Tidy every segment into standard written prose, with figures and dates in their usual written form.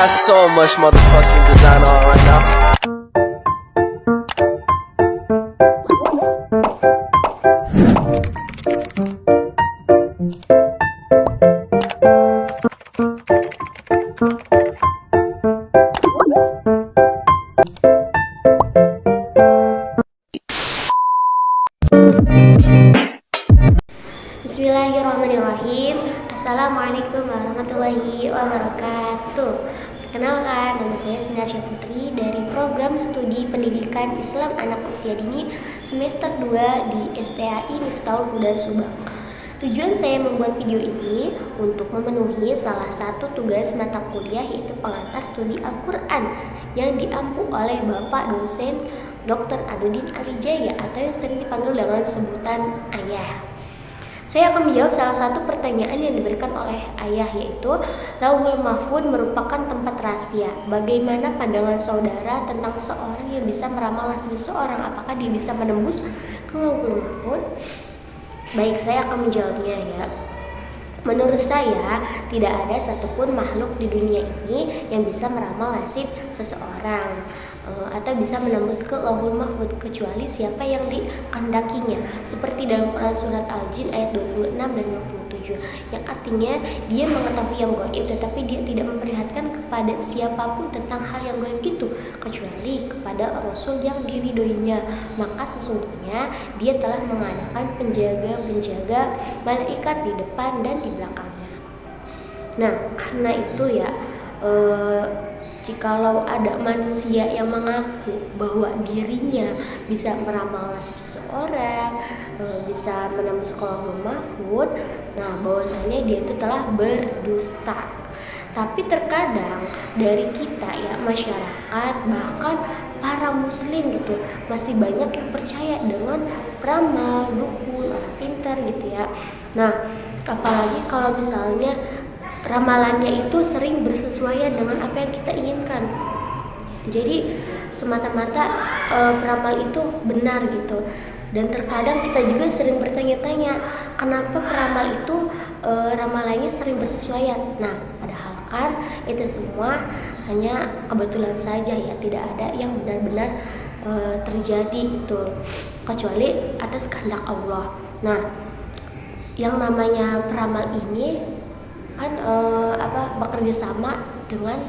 got so much motherfucking design on right now. Bismillahirrahmanirrahim. Assalamualaikum warahmatullahi wabarakatuh. Perkenalkan, nama saya Sundarsya Putri dari program studi pendidikan Islam anak usia dini semester 2 di STAI Miftahul Huda Subang. Tujuan saya membuat video ini untuk memenuhi salah satu tugas mata kuliah, yaitu pengantar studi Al-Quran yang diampu oleh Bapak dosen Dr. Adudin Alijaya atau yang sering dipanggil dengan sebutan Ayah. Saya akan menjawab salah satu pertanyaan yang diberikan oleh Ayah, yaitu Lauhul Mahfud merupakan tempat rahasia. Bagaimana pandangan saudara tentang seorang yang bisa meramal nasib seseorang? Apakah dia bisa menembus ke Lauhul Mahfud? Baik, saya akan menjawabnya ya. Menurut saya, tidak ada satupun makhluk di dunia ini yang bisa meramal nasib seseorang atau bisa menembus ke Lauhul Mahfud kecuali siapa yang dikehendakinya. Seperti dalam Quran surat Al-Jin ayat 26 dan 27, yang artinya dia mengetahui yang gaib tetapi dia tidak memperlihatkan kepada siapapun tentang hal yang gaib itu kecuali kepada Rasul yang diridhoinya. Maka sesungguhnya dia telah mengadakan penjaga-penjaga malaikat di depan dan di belakangnya. Nah, karena itu ya, jikalau ada manusia yang mengaku bahwa dirinya bisa meramal nasib seseorang, bisa menembus ke Lauhul Mahfud, nah bahwasanya dia itu telah berdusta. Tapi terkadang dari kita ya, masyarakat, bahkan para muslim gitu, masih banyak yang percaya dengan peramal, dukun, orang pintar gitu ya. Nah, apalagi kalau misalnya ramalannya itu sering bersesuaian dengan apa yang kita inginkan. Jadi semata-mata peramal itu benar gitu. Dan terkadang kita juga sering bertanya-tanya, kenapa peramal itu ramalannya sering bersesuaian. Nah, padahal kan itu semua hanya kebetulan saja ya, tidak ada yang benar-benar terjadi gitu, kecuali atas kehendak Allah. Nah, yang namanya peramal ini kan bekerja sama dengan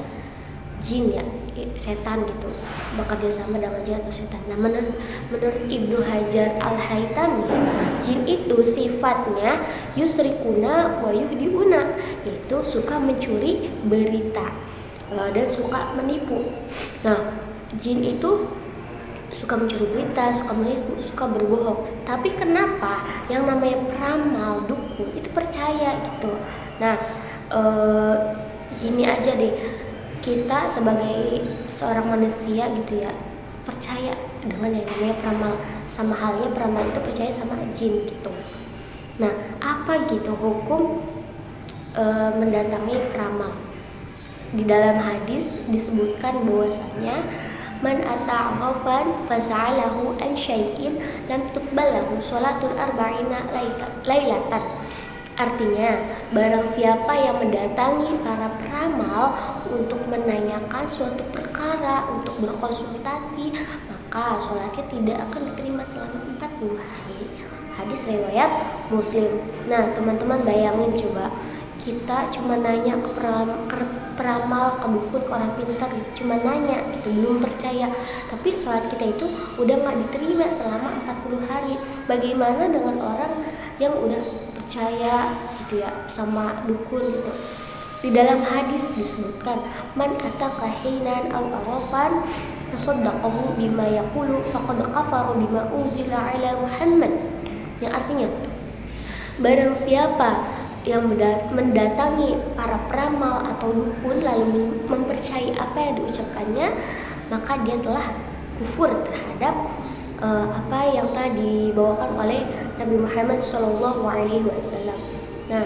jin ya, setan gitu, bekerja sama dengan jin atau setan. Nah, menurut Ibnu Hajar Al-Haytami, jin itu sifatnya yusrikuna wa yuhdiuna, yaitu suka mencuri berita dan suka menipu. Nah, jin itu suka mencuri berita, suka menipu, suka berbohong. Tapi kenapa yang namanya peramal, dukun itu percaya gitu? Nah, gini aja deh, kita sebagai seorang manusia gitu ya, percaya dengan yang namanya peramal. Sama halnya peramal itu percaya sama jin gitu. Nah, apa gitu hukum mendatangi peramal? Di dalam hadis disebutkan bahwasanya man ata'arrafan fasa'alahu an syai'in lam tuqbalahu sholatul arba'ina lailatan. Artinya, barang siapa yang mendatangi para peramal untuk menanyakan suatu perkara, untuk berkonsultasi, maka sholatnya tidak akan diterima selama 40 hari. Hadis riwayat Muslim. Nah, teman-teman bayangin coba, kita cuma nanya ke peramal, ke dukun, ke orang pintar, cuma nanya gitu, belum percaya, tapi sholat kita itu udah gak diterima selama 40 hari. Bagaimana dengan orang yang udah percaya gitu ya sama dukun gitu? Di dalam hadis disebutkan, man ataka hinan aw arafan fasaddaqahu bima yaqulu faqad kafara bima unzila ala Muhammad. Yang artinya, barang siapa yang mendatangi para peramal atau dukun lalu mempercayai apa yang diucapkannya, maka dia telah kufur terhadap apa yang telah dibawakan oleh Nabi Muhammad SAW. Nah,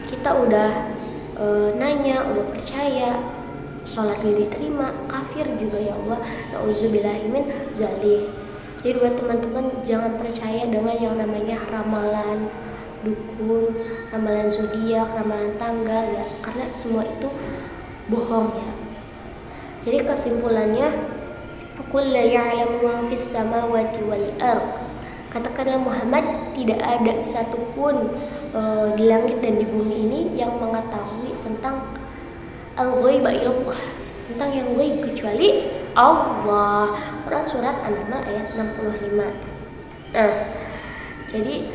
kita udah nanya, udah percaya, sholatnya diterima, kafir juga ya Allah, na'udzubillahimin zalik. Jadi buat teman-teman, jangan percaya dengan yang namanya ramalan dukun, ramalan zodiak, ramalan tanggal ya, karena semua itu bohong ya. Jadi kesimpulannya, qul la ya'lamu ma fis samawati wal ardh. Katakanlah Muhammad, tidak ada satupun di langit dan di bumi ini yang mengetahui tentang al-ghaiba illallah, tentang yang gaib kecuali Allah. Quran surat An-Naml ayat 65. Nah, jadi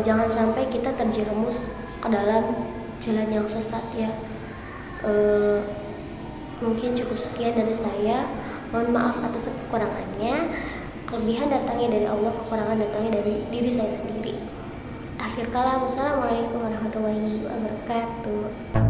jangan sampai kita terjerumus ke dalam jalan yang sesat ya. Mungkin cukup sekian dari saya. Mohon maaf atas kekurangannya. Kelebihan datangnya dari Allah, kekurangan datangnya dari diri saya sendiri. Akhir kalam, wassalamualaikum warahmatullahi wabarakatuh.